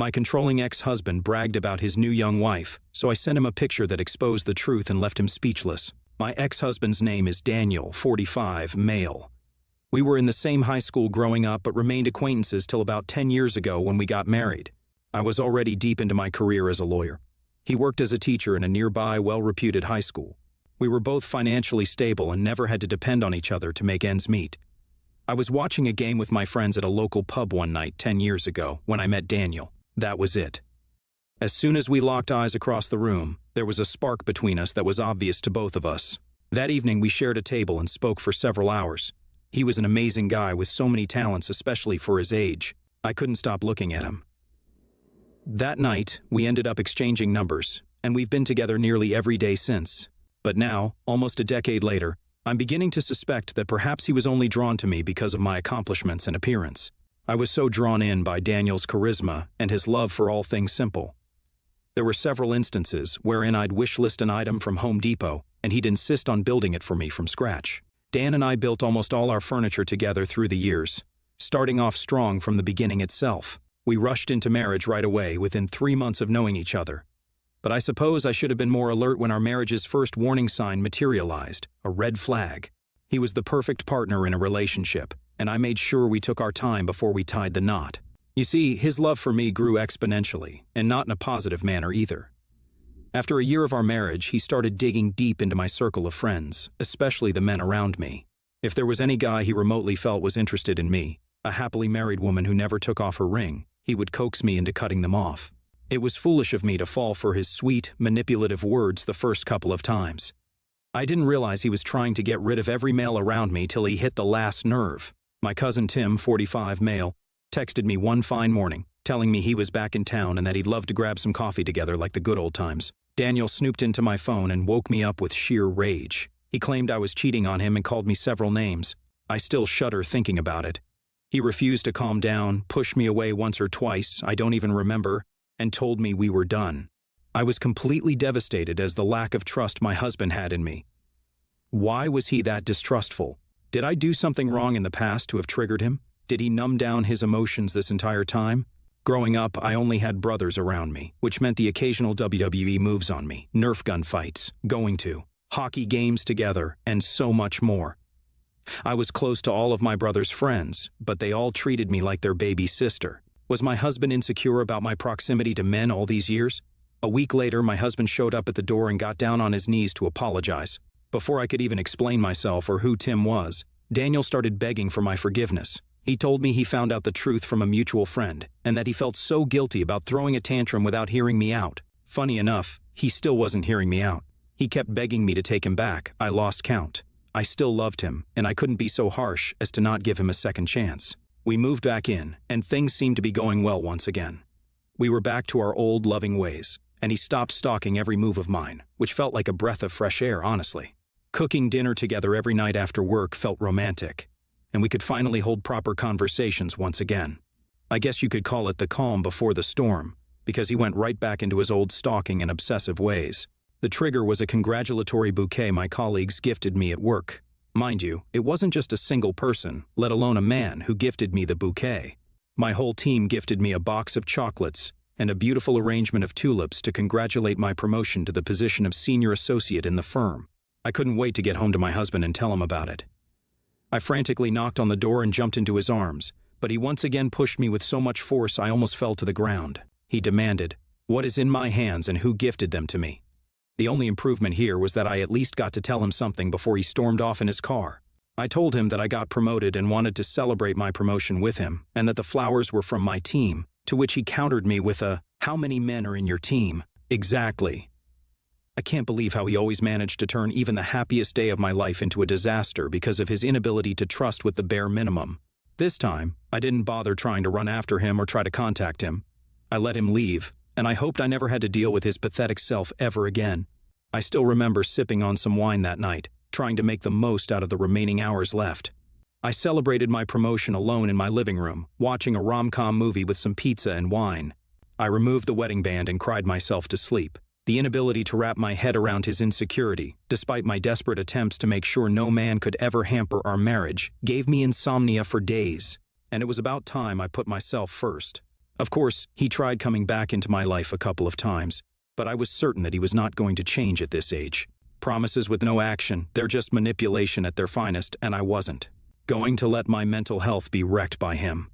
My controlling ex-husband bragged about his new young wife, so I sent him a picture that exposed the truth and left him speechless. My ex-husband's name is Daniel, 45, male. We were in the same high school growing up but remained acquaintances till about 10 years ago when we got married. I was already deep into my career as a lawyer. He worked as a teacher in a nearby, well-reputed high school. We were both financially stable and never had to depend on each other to make ends meet. I was watching a game with my friends at a local pub one night 10 years ago when I met Daniel. That was it. As soon as we locked eyes across the room, there was a spark between us that was obvious to both of us. That evening we shared a table and spoke for several hours. He was an amazing guy with so many talents, especially for his age. I couldn't stop looking at him. That night, we ended up exchanging numbers, and we've been together nearly every day since. But now, almost a decade later, I'm beginning to suspect that perhaps he was only drawn to me because of my accomplishments and appearance. I was so drawn in by Daniel's charisma and his love for all things simple. There were several instances wherein I'd wish list an item from Home Depot, and he'd insist on building it for me from scratch. Dan and I built almost all our furniture together through the years, starting off strong from the beginning itself. We rushed into marriage right away within 3 months of knowing each other. But I suppose I should have been more alert when our marriage's first warning sign materialized, a red flag. He was the perfect partner in a relationship, and I made sure we took our time before we tied the knot. You see, his love for me grew exponentially, and not in a positive manner either. After a year of our marriage, he started digging deep into my circle of friends, especially the men around me. If there was any guy he remotely felt was interested in me, a happily married woman who never took off her ring, he would coax me into cutting them off. It was foolish of me to fall for his sweet, manipulative words the first couple of times. I didn't realize he was trying to get rid of every male around me till he hit the last nerve. My cousin Tim, 45, male, texted me one fine morning, telling me he was back in town and that he'd love to grab some coffee together like the good old times. Daniel snooped into my phone and woke me up with sheer rage. He claimed I was cheating on him and called me several names. I still shudder thinking about it. He refused to calm down, pushed me away once or twice, I don't even remember, and told me we were done. I was completely devastated as the lack of trust my husband had in me. Why was he that distrustful? Did I do something wrong in the past to have triggered him? Did he numb down his emotions this entire time? Growing up, I only had brothers around me, which meant the occasional WWE moves on me, Nerf gun fights, going to hockey games together, and so much more. I was close to all of my brother's friends, but they all treated me like their baby sister. Was my husband insecure about my proximity to men all these years? A week later, my husband showed up at the door and got down on his knees to apologize. Before I could even explain myself or who Tim was, Daniel started begging for my forgiveness. He told me he found out the truth from a mutual friend, and that he felt so guilty about throwing a tantrum without hearing me out. Funny enough, he still wasn't hearing me out. He kept begging me to take him back. I lost count. I still loved him, and I couldn't be so harsh as to not give him a second chance. We moved back in, and things seemed to be going well once again. We were back to our old loving ways, and he stopped stalking every move of mine, which felt like a breath of fresh air, honestly. Cooking dinner together every night after work felt romantic, and we could finally hold proper conversations once again. I guess you could call it the calm before the storm, because he went right back into his old stalking and obsessive ways. The trigger was a congratulatory bouquet my colleagues gifted me at work. Mind you, it wasn't just a single person, let alone a man, who gifted me the bouquet. My whole team gifted me a box of chocolates and a beautiful arrangement of tulips to congratulate my promotion to the position of senior associate in the firm. I couldn't wait to get home to my husband and tell him about it. I frantically knocked on the door and jumped into his arms, but he once again pushed me with so much force I almost fell to the ground. He demanded, "What is in my hands and who gifted them to me?" The only improvement here was that I at least got to tell him something before he stormed off in his car. I told him that I got promoted and wanted to celebrate my promotion with him, and that the flowers were from my team, to which he countered me with a, "How many men are in your team?" Exactly. I can't believe how he always managed to turn even the happiest day of my life into a disaster because of his inability to trust with the bare minimum. This time, I didn't bother trying to run after him or try to contact him. I let him leave, and I hoped I never had to deal with his pathetic self ever again. I still remember sipping on some wine that night, trying to make the most out of the remaining hours left. I celebrated my promotion alone in my living room, watching a rom-com movie with some pizza and wine. I removed the wedding band and cried myself to sleep. The inability to wrap my head around his insecurity, despite my desperate attempts to make sure no man could ever hamper our marriage, gave me insomnia for days. And it was about time I put myself first. Of course, he tried coming back into my life a couple of times, but I was certain that he was not going to change at this age. Promises with no action, they're just manipulation at their finest, and I wasn't going to let my mental health be wrecked by him.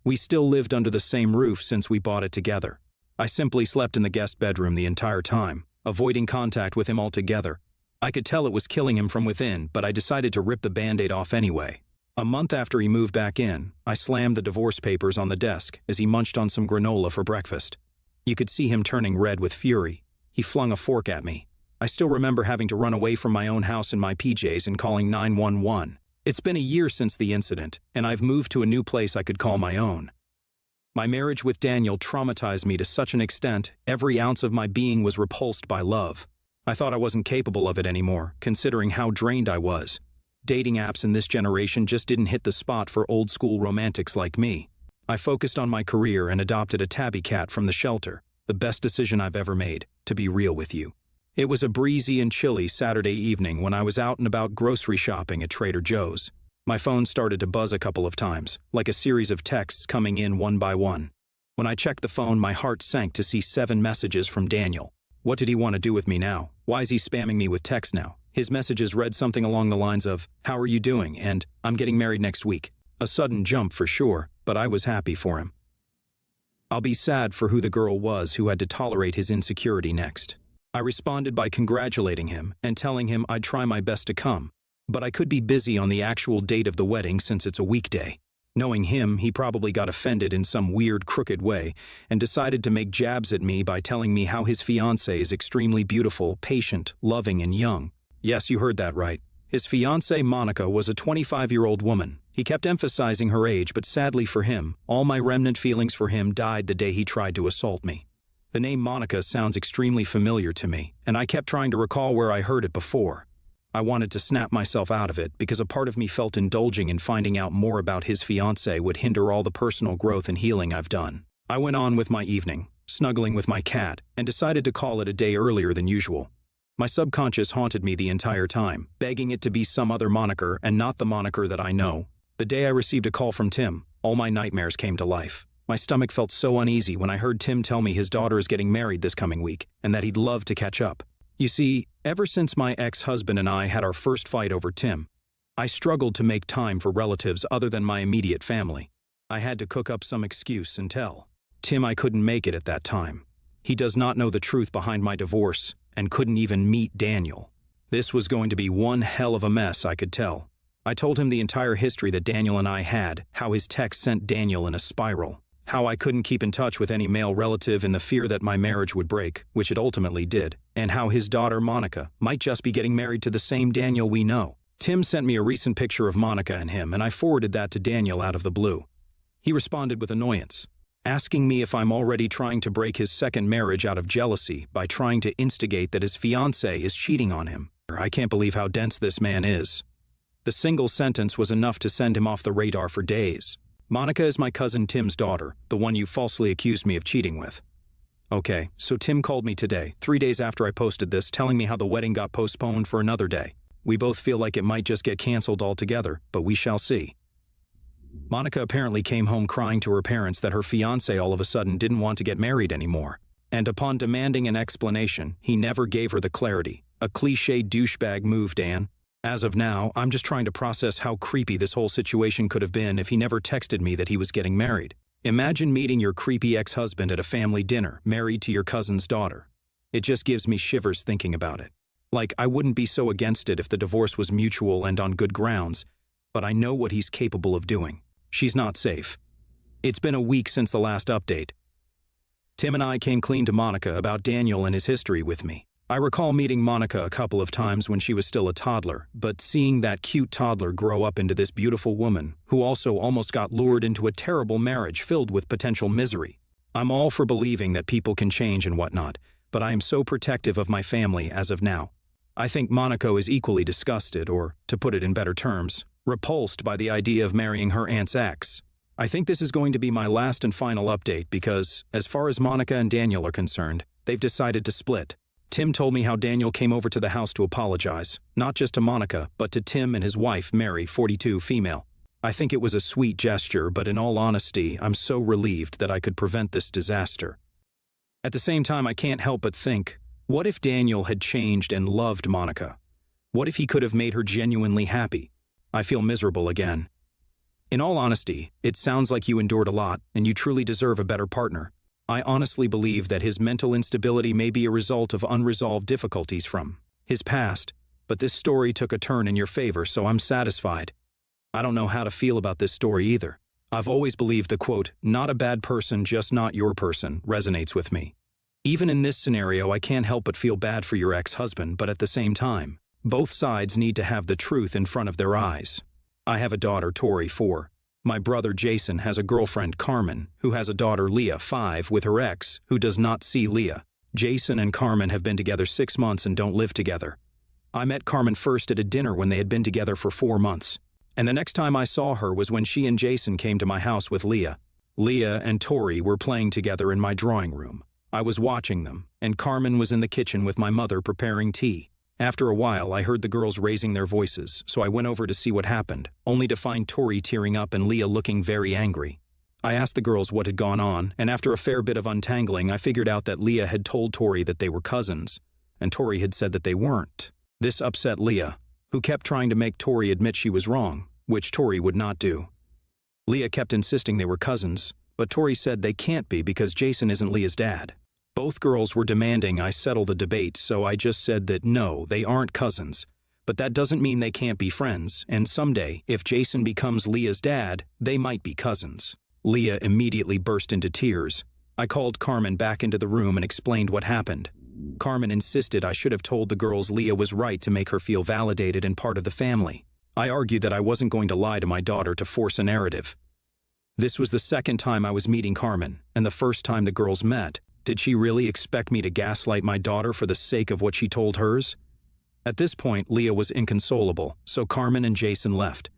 We still lived under the same roof since we bought it together. I simply slept in the guest bedroom the entire time, avoiding contact with him altogether. I could tell it was killing him from within, but I decided to rip the Band-Aid off anyway. A month after he moved back in, I slammed the divorce papers on the desk as he munched on some granola for breakfast. You could see him turning red with fury. He flung a fork at me. I still remember having to run away from my own house in my PJs and calling 911. It's been a year since the incident, and I've moved to a new place I could call my own. My marriage with Daniel traumatized me to such an extent, every ounce of my being was repulsed by love. I thought I wasn't capable of it anymore, considering how drained I was. Dating apps in this generation just didn't hit the spot for old-school romantics like me. I focused on my career and adopted a tabby cat from the shelter, the best decision I've ever made, to be real with you. It was a breezy and chilly Saturday evening when I was out and about grocery shopping at Trader Joe's. My phone started to buzz a couple of times, like a series of texts coming in one by one. When I checked the phone, my heart sank to see 7 messages from Daniel. What did he want to do with me now? Why is he spamming me with texts now? His messages read something along the lines of, "How are you doing?" and "I'm getting married next week." A sudden jump for sure, but I was happy for him. I'll be sad for who the girl was who had to tolerate his insecurity next. I responded by congratulating him and telling him I'd try my best to come, but I could be busy on the actual date of the wedding since it's a weekday. Knowing him, he probably got offended in some weird, crooked way and decided to make jabs at me by telling me how his fiancée is extremely beautiful, patient, loving, and young. Yes, you heard that right. His fiancée, Monica, was a 25-year-old woman. He kept emphasizing her age, but sadly for him, all my remnant feelings for him died the day he tried to assault me. The name Monica sounds extremely familiar to me, and I kept trying to recall where I heard it before. I wanted to snap myself out of it because a part of me felt indulging in finding out more about his fiancée would hinder all the personal growth and healing I've done. I went on with my evening, snuggling with my cat, and decided to call it a day earlier than usual. My subconscious haunted me the entire time, begging it to be some other moniker and not the moniker that I know. The day I received a call from Tim, all my nightmares came to life. My stomach felt so uneasy when I heard Tim tell me his daughter is getting married this coming week and that he'd love to catch up. You see, ever since my ex-husband and I had our first fight over Tim, I struggled to make time for relatives other than my immediate family. I had to cook up some excuse and tell Tim I couldn't make it at that time. He does not know the truth behind my divorce and couldn't even meet Daniel. This was going to be one hell of a mess, I could tell. I told him the entire history that Daniel and I had, how his text sent Daniel in a spiral, how I couldn't keep in touch with any male relative in the fear that my marriage would break, which it ultimately did, and how his daughter Monica might just be getting married to the same Daniel we know. Tim sent me a recent picture of Monica and him, and I forwarded that to Daniel out of the blue. He responded with annoyance, asking me if I'm already trying to break his second marriage out of jealousy by trying to instigate that his fiancée is cheating on him. I can't believe how dense this man is. The single sentence was enough to send him off the radar for days. Monica is my cousin Tim's daughter, the one you falsely accused me of cheating with. Okay, so Tim called me today, 3 days after I posted this, telling me how the wedding got postponed for another day. We both feel like it might just get canceled altogether, but we shall see. Monica apparently came home crying to her parents that her fiancé all of a sudden didn't want to get married anymore. And upon demanding an explanation, he never gave her the clarity. A cliché douchebag move, Dan. As of now, I'm just trying to process how creepy this whole situation could have been if he never texted me that he was getting married. Imagine meeting your creepy ex-husband at a family dinner, married to your cousin's daughter. It just gives me shivers thinking about it. Like, I wouldn't be so against it if the divorce was mutual and on good grounds, but I know what he's capable of doing. She's not safe. It's been a week since the last update. Tim and I came clean to Monica about Daniel and his history with me. I recall meeting Monica a couple of times when she was still a toddler, but seeing that cute toddler grow up into this beautiful woman, who also almost got lured into a terrible marriage filled with potential misery. I'm all for believing that people can change and whatnot, but I am so protective of my family as of now. I think Monica is equally disgusted, or, to put it in better terms, repulsed by the idea of marrying her aunt's ex. I think this is going to be my last and final update because, as far as Monica and Daniel are concerned, they've decided to split. Tim told me how Daniel came over to the house to apologize, not just to Monica, but to Tim and his wife, Mary, 42, female. I think it was a sweet gesture, but in all honesty, I'm so relieved that I could prevent this disaster. At the same time, I can't help but think, what if Daniel had changed and loved Monica? What if he could have made her genuinely happy? I feel miserable again. In all honesty, it sounds like you endured a lot, and you truly deserve a better partner. I honestly believe that his mental instability may be a result of unresolved difficulties from his past, but this story took a turn in your favor, so I'm satisfied. I don't know how to feel about this story either. I've always believed the quote, "not a bad person, just not your person," resonates with me. Even in this scenario, I can't help but feel bad for your ex-husband, but at the same time, both sides need to have the truth in front of their eyes. I have a daughter, Tori, 4. My brother Jason has a girlfriend, Carmen, who has a daughter, Leah, 5, with her ex, who does not see Leah. Jason and Carmen have been together 6 months and don't live together. I met Carmen first at a dinner when they had been together for 4 months. And the next time I saw her was when she and Jason came to my house with Leah. Leah and Tori were playing together in my drawing room. I was watching them, and Carmen was in the kitchen with my mother preparing tea. After a while, I heard the girls raising their voices, so I went over to see what happened, only to find Tori tearing up and Leah looking very angry. I asked the girls what had gone on, and after a fair bit of untangling, I figured out that Leah had told Tori that they were cousins, and Tori had said that they weren't. This upset Leah, who kept trying to make Tori admit she was wrong, which Tori would not do. Leah kept insisting they were cousins, but Tori said they can't be because Jason isn't Leah's dad. Both girls were demanding I settle the debate, so I just said that no, they aren't cousins. But that doesn't mean they can't be friends, and someday, if Jason becomes Leah's dad, they might be cousins. Leah immediately burst into tears. I called Carmen back into the room and explained what happened. Carmen insisted I should have told the girls Leah was right to make her feel validated and part of the family. I argued that I wasn't going to lie to my daughter to force a narrative. This was the second time I was meeting Carmen, and the first time the girls met. Did she really expect me to gaslight my daughter for the sake of what she told hers? At this point, Leah was inconsolable, so Carmen and Jason left.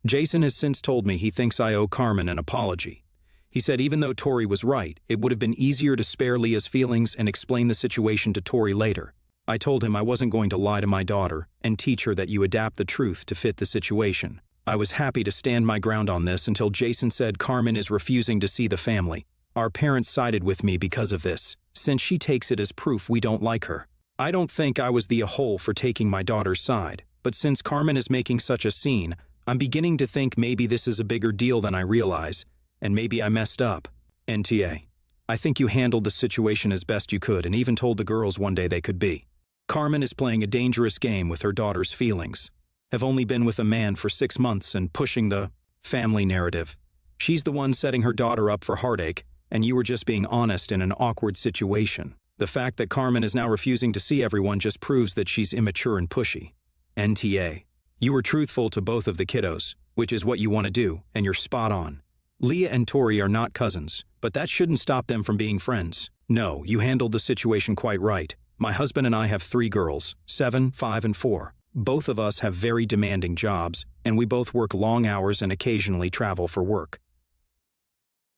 Jason has since told me he thinks I owe Carmen an apology. He said even though Tori was right, it would have been easier to spare Leah's feelings and explain the situation to Tori later. I told him I wasn't going to lie to my daughter and teach her that you adapt the truth to fit the situation. I was happy to stand my ground on this until Jason said Carmen is refusing to see the family. Our parents sided with me because of this, since she takes it as proof we don't like her. I don't think I was the a-hole for taking my daughter's side, but since Carmen is making such a scene, I'm beginning to think maybe this is a bigger deal than I realize, and maybe I messed up. NTA. I think you handled the situation as best you could and even told the girls one day they could be. Carmen is playing a dangerous game with her daughter's feelings. Have only been with a man for 6 months and pushing the family narrative. She's the one setting her daughter up for heartache, and you were just being honest in an awkward situation. The fact that Carmen is now refusing to see everyone just proves that she's immature and pushy. NTA. You were truthful to both of the kiddos, which is what you want to do, and you're spot on. Leah and Tori are not cousins, but that shouldn't stop them from being friends. No, you handled the situation quite right. My husband and I have 3 girls, 7, 5, and 4. Both of us have very demanding jobs, and we both work long hours and occasionally travel for work.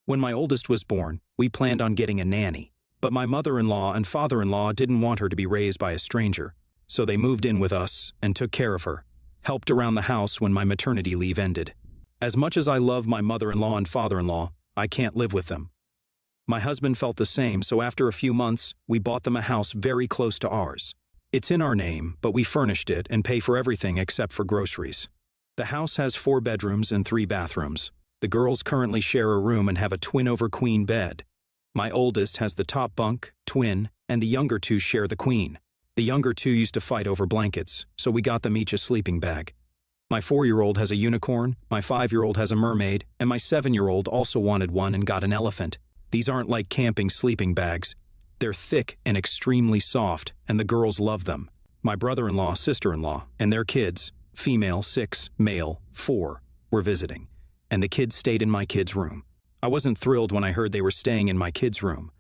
When my oldest was born, we planned on getting a nanny, but my mother-in-law and father-in-law didn't want her to be raised by a stranger, so they moved in with us and took care of her, helped around the house when my maternity leave ended. As much as I love my mother-in-law and father-in-law, I can't live with them. My husband felt the same, so after a few months, we bought them a house very close to ours. It's in our name, but we furnished it and pay for everything except for groceries. The house has 4 bedrooms and 3 bathrooms. The girls currently share a room and have a twin-over-queen bed. My oldest has the top bunk, twin, and the younger 2 share the queen. The younger 2 used to fight over blankets, so we got them each a sleeping bag. My 4-year-old has a unicorn, my 5-year-old has a mermaid, and my 7-year-old also wanted one and got an elephant. These aren't like camping sleeping bags. They're thick and extremely soft, and the girls love them. My brother-in-law, sister-in-law, and their kids, female 6, male 4, were visiting, and the kids stayed in my kids' room. I wasn't thrilled when I heard they were staying in my kids' room,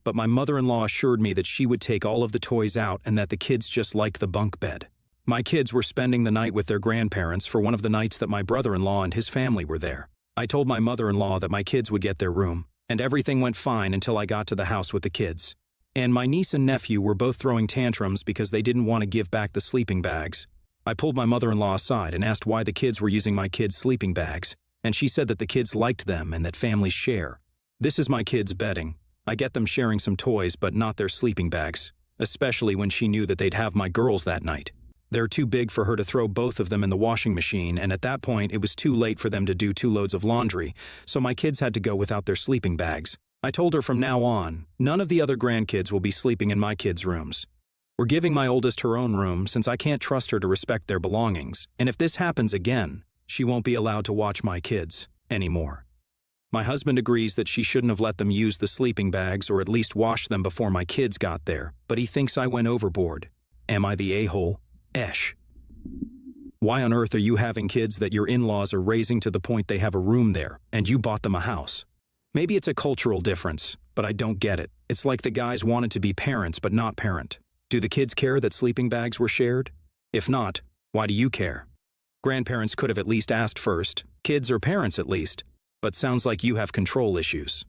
but my mother-in-law assured me that she would take all of the toys out and that the kids just liked the bunk bed. My kids were spending the night with their grandparents for one of the nights that my brother-in-law and his family were there. I told my mother-in-law that my kids would get their room, and everything went fine until I got to the house with the kids. And my niece and nephew were both throwing tantrums because they didn't want to give back the sleeping bags. I pulled my mother-in-law aside and asked why the kids were using my kids' sleeping bags, and she said that the kids liked them and that families share. This is my kids' bedding. I get them sharing some toys but not their sleeping bags, especially when she knew that they'd have my girls that night. They're too big for her to throw both of them in the washing machine, and at that point it was too late for them to do 2 loads of laundry, so my kids had to go without their sleeping bags. I told her from now on, none of the other grandkids will be sleeping in my kids' rooms. We're giving my oldest her own room since I can't trust her to respect their belongings, and if this happens again, she won't be allowed to watch my kids anymore. My husband agrees that she shouldn't have let them use the sleeping bags or at least wash them before my kids got there, but he thinks I went overboard. Am I the a-hole? Esh. Why on earth are you having kids that your in-laws are raising to the point they have a room there, and you bought them a house? Maybe it's a cultural difference, but I don't get it. It's like the guys wanted to be parents but not parent. Do the kids care that sleeping bags were shared? If not, why do you care? Grandparents could have at least asked first, kids or parents at least, but sounds like you have control issues.